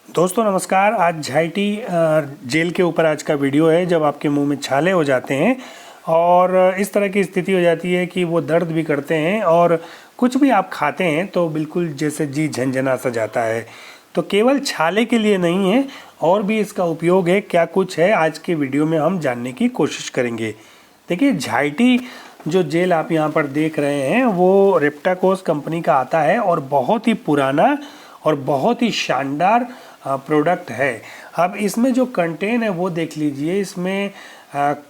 दोस्तों नमस्कार। आज झाइटी जेल के ऊपर आज का वीडियो है। जब आपके मुंह में छाले हो जाते हैं और इस तरह की स्थिति हो जाती है कि वो दर्द भी करते हैं और कुछ भी आप खाते हैं तो बिल्कुल जैसे जी झंझना सा जाता है। तो केवल छाले के लिए नहीं है, और भी इसका उपयोग है। क्या कुछ है आज के वीडियो में हम जानने की कोशिश करेंगे। देखिए, झाइटी जो जेल आप यहाँ पर देख रहे हैं वो रेप्टाकोस कंपनी का आता है और बहुत ही पुराना और बहुत ही शानदार प्रोडक्ट है। अब इसमें जो कंटेन है वो देख लीजिए। इसमें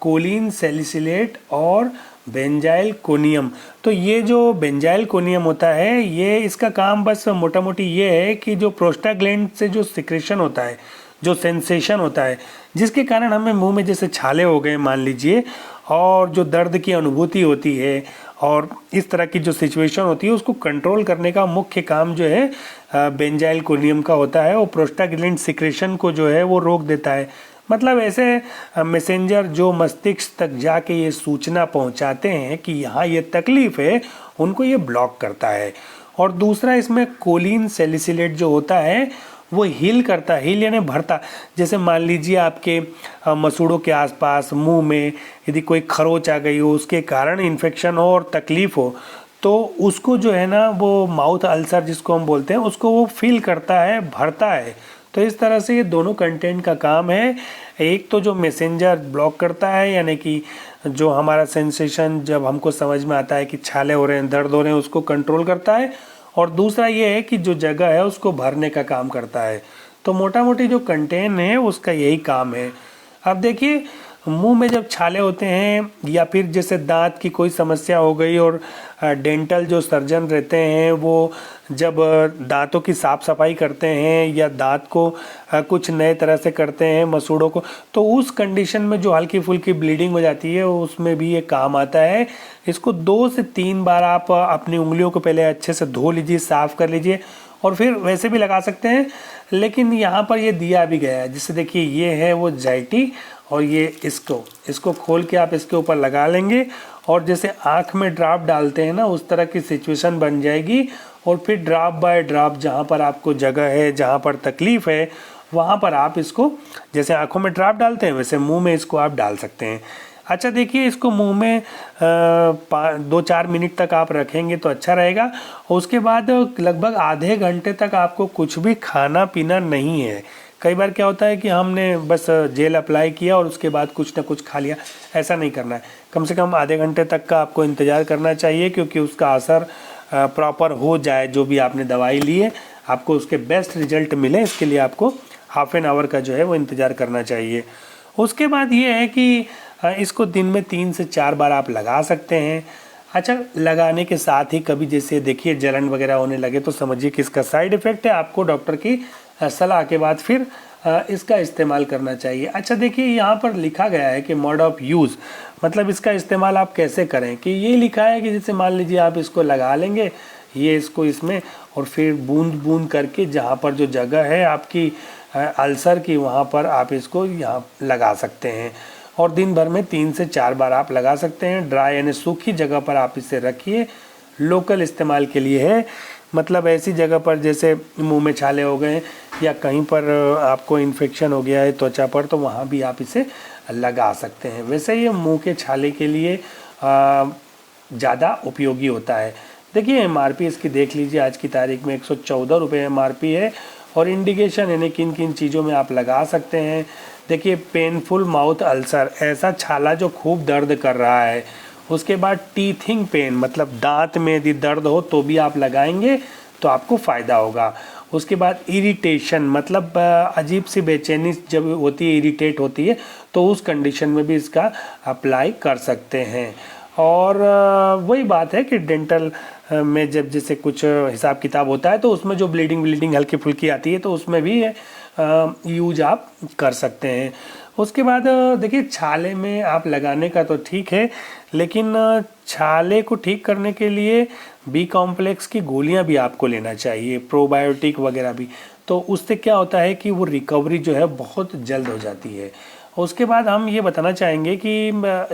कोलिन सैलिसिलेट और बेंजाइल कोनियम। तो ये जो बेंजाइल कोनियम होता है, ये इसका काम बस मोटा मोटी ये है कि जो प्रोस्टाग्लैंड से जो सिक्रेशन होता है, जो सेंसेशन होता है, जिसके कारण हमें मुंह में जैसे छाले हो गए मान लीजिए, और जो दर्द की अनुभूति होती है और इस तरह की जो सिचुएशन होती है, उसको कंट्रोल करने का मुख्य काम जो है बेंजाइल कोनियम का होता है। वो प्रोस्टाग्लैंड सिक्रेशन को जो है वो रोक देता है। मतलब ऐसे मैसेंजर जो मस्तिष्क तक जाके ये सूचना पहुंचाते हैं कि यहाँ ये तकलीफ है, उनको ये ब्लॉक करता है। और दूसरा, इसमें कोलिन सैलिसिलेट जो होता है वो हील करता है। हील यानी भरता। जैसे मान लीजिए आपके मसूड़ों के आसपास मुंह में यदि कोई खरोच आ गई हो, उसके कारण इन्फेक्शन हो और तकलीफ हो, तो उसको जो है ना वो माउथ अल्सर जिसको हम बोलते हैं, उसको वो फील करता है, भरता है। तो इस तरह से ये दोनों कंटेंट का काम है। एक तो जो मैसेंजर ब्लॉक करता है, यानी कि जो हमारा सेंसेशन जब हमको समझ में आता है कि छाले हो रहे हैं, दर्द हो रहे हैं, उसको कंट्रोल करता है। और दूसरा ये है कि जो जगह है उसको भरने का काम करता है। तो मोटा मोटी जो कंटेन है उसका यही काम है। अब देखिए, मुंह में जब छाले होते हैं या फिर जैसे दांत की कोई समस्या हो गई और डेंटल जो सर्जन रहते हैं वो जब दांतों की साफ सफाई करते हैं या दांत को कुछ नए तरह से करते हैं मसूड़ों को, तो उस कंडीशन में जो हल्की फुल्की ब्लीडिंग हो जाती है उसमें भी ये काम आता है। इसको 2 से 3 बार आप अपनी उंगलियों को पहले अच्छे से धो लीजिए, साफ कर लीजिए, और फिर वैसे भी लगा सकते हैं। लेकिन यहाँ पर ये दिया भी गया है, जिससे देखिए ये है वो झाइटी, और ये इसको खोल के आप इसके ऊपर लगा लेंगे और जैसे आँख में ड्रॉप डालते हैं ना, उस तरह की सिचुएशन बन जाएगी। और फिर ड्रॉप बाय ड्रॉप जहाँ पर आपको जगह है, जहाँ पर तकलीफ है, वहाँ पर आप इसको जैसे आँखों में ड्रॉप डालते हैं वैसे मुंह में इसको आप डाल सकते हैं। अच्छा देखिए, इसको मुंह में 2-4 मिनट तक आप रखेंगे तो अच्छा रहेगा। उसके बाद लगभग आधे घंटे तक आपको कुछ भी खाना पीना नहीं है। कई बार क्या होता है कि हमने बस जेल अप्लाई किया और उसके बाद कुछ ना कुछ खा लिया। ऐसा नहीं करना है। कम से कम आधे घंटे तक का आपको इंतज़ार करना चाहिए, क्योंकि उसका असर प्रॉपर हो जाए। जो भी आपने दवाई ली है, आपको उसके बेस्ट रिजल्ट मिले, इसके लिए आपको हाफ एन आवर का जो है वो इंतज़ार करना चाहिए। उसके बाद ये है कि इसको दिन में 3 से 4 बार आप लगा सकते हैं। अच्छा, लगाने के साथ ही कभी जैसे देखिए जलन वगैरह होने लगे तो समझिए कि इसका साइड इफ़ेक्ट है। आपको डॉक्टर की सलाह के बाद फिर इसका इस्तेमाल करना चाहिए। अच्छा देखिए, यहाँ पर लिखा गया है कि मोड ऑफ यूज़, मतलब इसका इस्तेमाल आप कैसे करें। कि ये लिखा है कि जैसे मान लीजिए आप इसको लगा लेंगे, ये इसको इसमें, और फिर बूंद बूंद करके जहाँ पर जो जगह है आपकी अल्सर की, वहाँ पर आप इसको यहाँ लगा सकते हैं। और दिन भर में 3 से 4 बार आप लगा सकते हैं। ड्राई यानी सूखी जगह पर आप इसे रखिए। लोकल इस्तेमाल के लिए है, मतलब ऐसी जगह पर जैसे मुंह में छाले हो गए या कहीं पर आपको इन्फेक्शन हो गया है त्वचा पर, तो वहाँ भी आप इसे लगा सकते हैं। वैसे ये मुंह के छाले के लिए ज़्यादा उपयोगी होता है। देखिए MRP इसकी देख लीजिए, आज की तारीख में 114 रुपये MRP है। और इंडिकेशन यानी किन किन चीज़ों में आप लगा सकते हैं। देखिए, पेनफुल माउथ अल्सर, ऐसा छाला जो खूब दर्द कर रहा है। उसके बाद टीथिंग पेन, मतलब दांत में यदि दर्द हो तो भी आप लगाएंगे तो आपको फ़ायदा होगा। उसके बाद इरिटेशन, मतलब अजीब सी बेचैनी जब होती है, इरिटेट होती है, तो उस कंडीशन में भी इसका अप्लाई कर सकते हैं। और वही बात है कि डेंटल में जब जैसे कुछ हिसाब किताब होता है तो उसमें जो ब्लीडिंग हल्की फुल्की आती है तो उसमें भी यूज आप कर सकते हैं। उसके बाद देखिए, छाले में आप लगाने का तो ठीक है, लेकिन छाले को ठीक करने के लिए बी कॉम्प्लेक्स की गोलियां भी आपको लेना चाहिए, प्रोबायोटिक वगैरह भी। तो उससे क्या होता है कि वो रिकवरी जो है बहुत जल्द हो जाती है। उसके बाद हम ये बताना चाहेंगे कि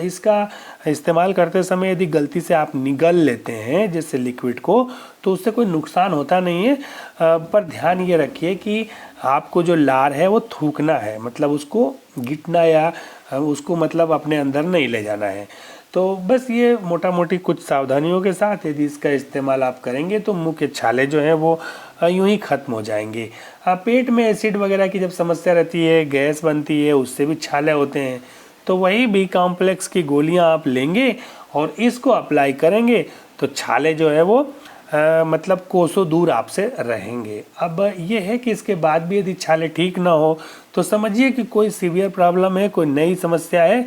इसका इस्तेमाल करते समय यदि गलती से आप निगल लेते हैं जैसे लिक्विड को, तो उससे कोई नुकसान होता नहीं है। पर ध्यान ये रखिए कि आपको जो लार है वो थूकना है, मतलब उसको गिटना या उसको मतलब अपने अंदर नहीं ले जाना है। तो बस ये मोटा मोटी कुछ सावधानियों के साथ यदि इसका इस्तेमाल आप करेंगे तो मुंह के छाले जो हैं वो यूं ही ख़त्म हो जाएंगे। पेट में एसिड वगैरह की जब समस्या रहती है, गैस बनती है, उससे भी छाले होते हैं, तो वही बी कॉम्प्लेक्स की गोलियां आप लेंगे और इसको अप्लाई करेंगे तो छाले जो है वो मतलब कोसों दूर आपसे रहेंगे। अब ये है कि इसके बाद भी यदि छाले ठीक ना हो तो समझिए कि कोई सीवियर प्रॉब्लम है, कोई नई समस्या है,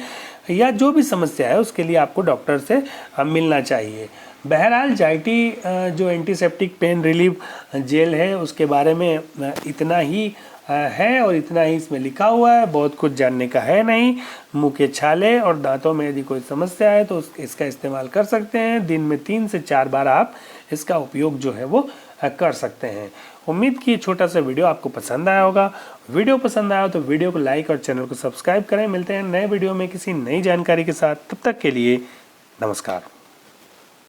या जो भी समस्या है उसके लिए आपको डॉक्टर से मिलना चाहिए। बहरहाल जाइटी जो एंटीसेप्टिक पेन रिलीफ जेल है उसके बारे में इतना ही है और इतना ही इसमें लिखा हुआ है, बहुत कुछ जानने का है नहीं। मुंह के छाले और दांतों में यदि कोई समस्या है तो इसका इस्तेमाल कर सकते हैं। दिन में 3 से 4 बार आप इसका उपयोग जो है वो कर सकते हैं। उम्मीद की छोटा सा वीडियो आपको पसंद आया होगा। वीडियो पसंद आया तो वीडियो को लाइक और चैनल को सब्सक्राइब करें। मिलते हैं नए वीडियो में किसी नई जानकारी के साथ, तब तक के लिए नमस्कार।